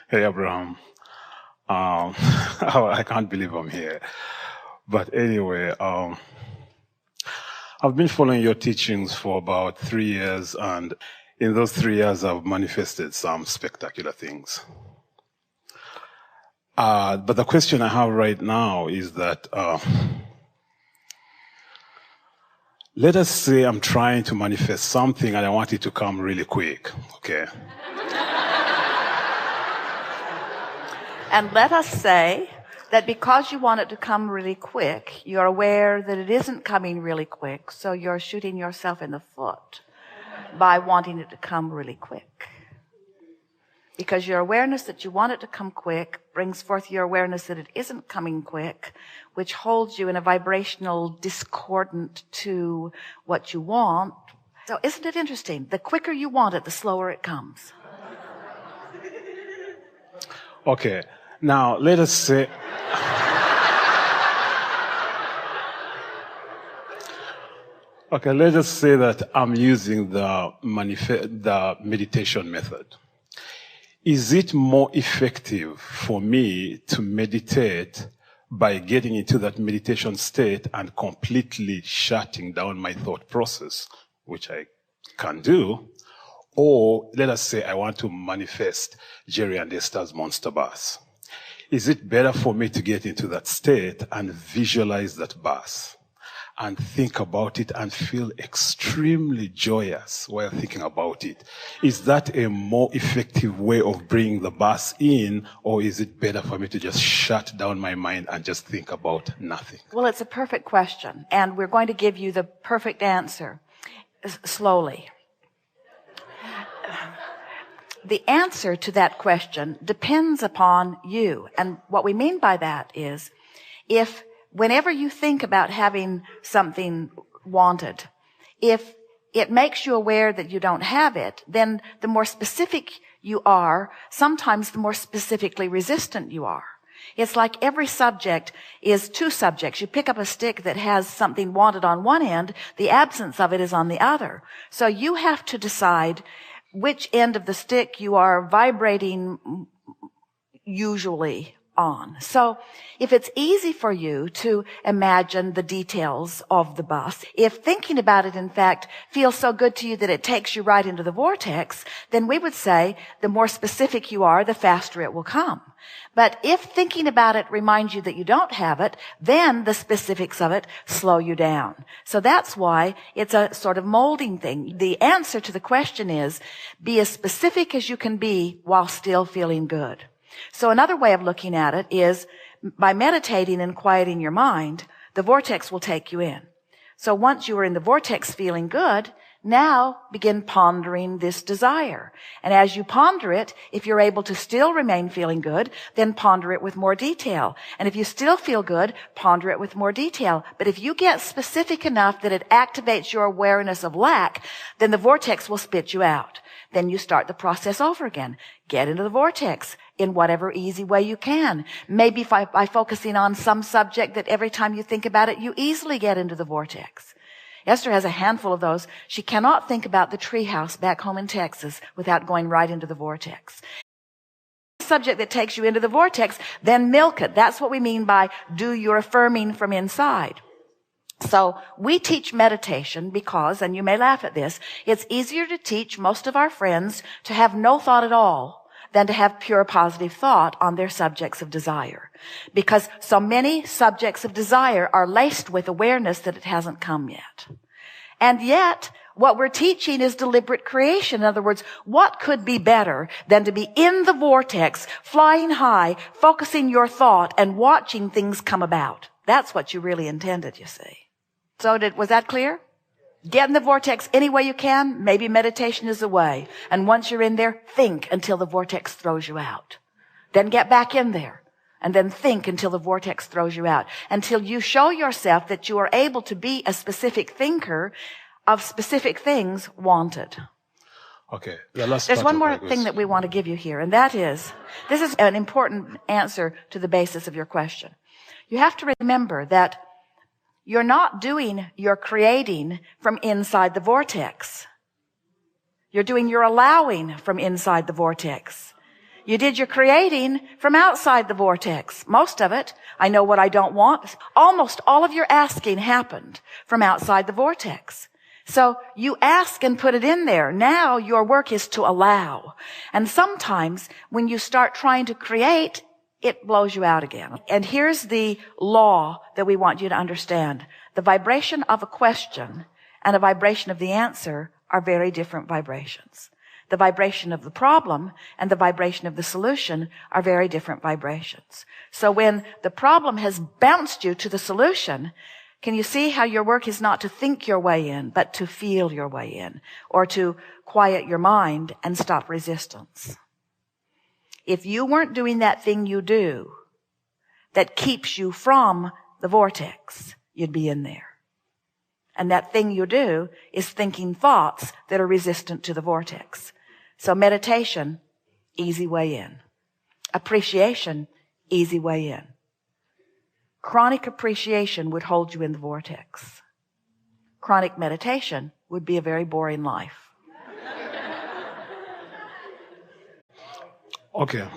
Hey, Abraham. I can't believe I'm here. But anyway, I've been following your teachings for about 3 years, and in those 3 years, I've manifested some spectacular things. But the question I have right now is that, let us say I'm trying to manifest something and I want it to come really quick, okay? And let us say that because you want it to come really quick, you're aware that it isn't coming really quick, so you're shooting yourself in the foot by wanting it to come really quick. Because your awareness that you want it to come quick brings forth your awareness that it isn't coming quick, which holds you in a vibrational discordant to what you want. So isn't it interesting? The quicker you want it, the slower it comes. Okay, now let us say... Okay, let us say that I'm using the meditation method. Is it more effective for me to meditate by getting into that meditation state and completely shutting down my thought process, which I can do? Or let us say I want to manifest Jerry and Esther's monster bus. Is it better for me to get into that state and visualize that bus and think about it and feel extremely joyous while thinking about it? Is that a more effective way of bringing the bus in, or is it better for me to just shut down my mind and just think about nothing? Well, it's a perfect question, and we're going to give you the perfect answer slowly. The answer to that question depends upon you. And what we mean by that is, if whenever you think about having something wanted, if it makes you aware that you don't have it, then the more specific you are, sometimes the more specifically resistant you are. It's like every subject is two subjects. You pick up a stick that has something wanted on one end, the absence of it is on the other. So you have to decide which end of the stick you are vibrating usually on. So if it's easy for you to imagine the details of the bus, if thinking about it, in fact, feels so good to you that it takes you right into the vortex, then we would say the more specific you are, the faster it will come. But if thinking about it reminds you that you don't have it, then the specifics of it slow you down. So that's why it's a sort of molding thing. The answer to the question is, be as specific as you can be while still feeling good. So another way of looking at it is, by meditating and quieting your mind, the vortex will take you in. So once you are in the vortex feeling good, now begin pondering this desire. And as you ponder it, if you're able to still remain feeling good, then ponder it with more detail. And if you still feel good, ponder it with more detail. But if you get specific enough that it activates your awareness of lack, then the vortex will spit you out. Then you start the process over again. Get into the vortex in whatever easy way you can. Maybe by focusing on some subject that every time you think about it, you easily get into the vortex. Esther has a handful of those. She cannot think about the treehouse back home in Texas without going right into the vortex. Subject that takes you into the vortex, then milk it. That's what we mean by do your affirming from inside. So we teach meditation because, and you may laugh at this, it's easier to teach most of our friends to have no thought at all than to have pure positive thought on their subjects of desire. Because so many subjects of desire are laced with awareness that it hasn't come yet. And yet, what we're teaching is deliberate creation. In other words, what could be better than to be in the vortex, flying high, focusing your thought, and watching things come about? That's what you really intended, you see. So was that clear? Get in the vortex any way you can. Maybe meditation is the way. And once you're in there, think until the vortex throws you out. Then get back in there. And then think until the vortex throws you out. Until you show yourself that you are able to be a specific thinker of specific things wanted. Okay. There's one more thing that we want to give you here, and that is, this is an important answer to the basis of your question. You have to remember that you're not doing your creating from inside the vortex. You're doing your allowing from inside the vortex. You did your creating from outside the vortex. Most of it. I know what I don't want. Almost all of your asking happened from outside the vortex. So you ask and put it in there. Now your work is to allow. And sometimes when you start trying to create, it blows you out again. And here's the law that we want you to understand. The vibration of a question and the vibration of the answer are very different vibrations. The vibration of the problem and the vibration of the solution are very different vibrations. So when the problem has bounced you to the solution, can you see how your work is not to think your way in, but to feel your way in, or to quiet your mind and stop resistance? If you weren't doing that thing you do that keeps you from the vortex, you'd be in there. And that thing you do is thinking thoughts that are resistant to the vortex. So meditation, easy way in. Appreciation, easy way in. Chronic appreciation would hold you in the vortex. Chronic meditation would be a very boring life. Okay.